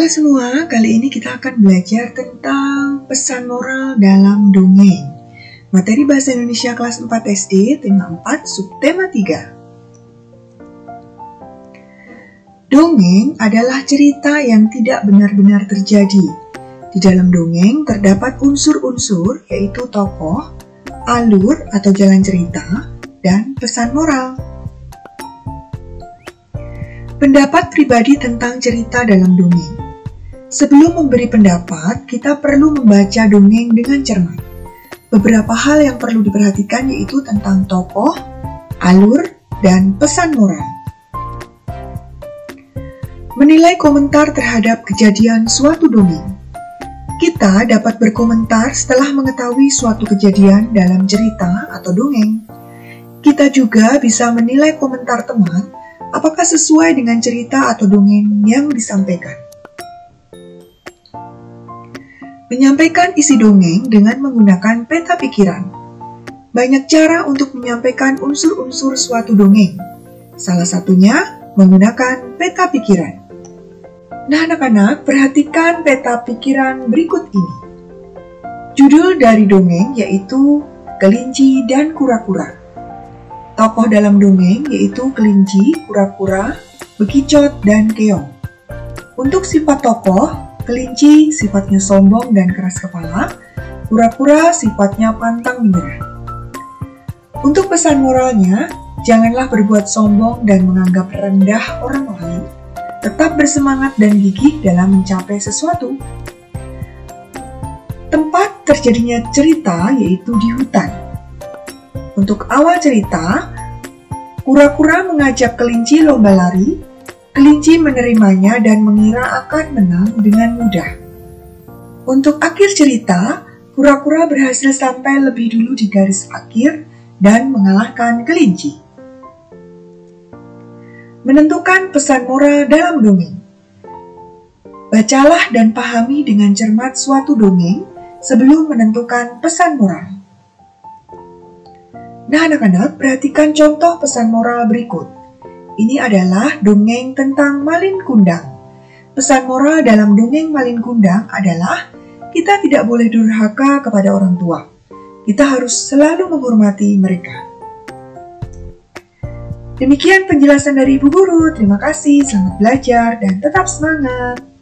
Halo semua, kali ini kita akan belajar tentang pesan moral dalam dongeng. Materi Bahasa Indonesia kelas 4 SD, tema 4, subtema 3. Dongeng adalah cerita yang tidak benar-benar terjadi. Di dalam dongeng terdapat unsur-unsur yaitu tokoh, alur atau jalan cerita, dan pesan moral. Pendapat pribadi tentang cerita dalam dongeng. Sebelum memberi pendapat, kita perlu membaca dongeng dengan cermat. Beberapa hal yang perlu diperhatikan yaitu tentang tokoh, alur, dan pesan moral. Menilai komentar terhadap kejadian suatu dongeng. Kita dapat berkomentar setelah mengetahui suatu kejadian dalam cerita atau dongeng. Kita juga bisa menilai komentar teman apakah sesuai dengan cerita atau dongeng yang disampaikan. Menyampaikan isi dongeng dengan menggunakan peta pikiran. Banyak cara untuk menyampaikan unsur-unsur suatu dongeng. Salah satunya menggunakan peta pikiran. Nah anak-anak, perhatikan peta pikiran berikut ini. Judul dari dongeng yaitu Kelinci dan Kura-kura. Tokoh dalam dongeng yaitu kelinci, kura-kura, bekicot, dan keong. Untuk sifat tokoh, kelinci sifatnya sombong dan keras kepala, kura-kura sifatnya pantang menyerah. Untuk pesan moralnya, janganlah berbuat sombong dan menganggap rendah orang lain. Tetap bersemangat dan gigih dalam mencapai sesuatu. Tempat terjadinya cerita yaitu di hutan. Untuk awal cerita, kura-kura mengajak kelinci lomba lari. Kelinci menerimanya dan mengira akan menang dengan mudah. Untuk akhir cerita, kura-kura berhasil sampai lebih dulu di garis akhir dan mengalahkan kelinci. Menentukan pesan moral dalam dongeng. Bacalah dan pahami dengan cermat suatu dongeng sebelum menentukan pesan moral. Nah anak-anak, perhatikan contoh pesan moral berikut. Ini adalah dongeng tentang Malin Kundang. Pesan moral dalam dongeng Malin Kundang adalah kita tidak boleh durhaka kepada orang tua. Kita harus selalu menghormati mereka. Demikian penjelasan dari Ibu Guru. Terima kasih, selamat belajar, dan tetap semangat.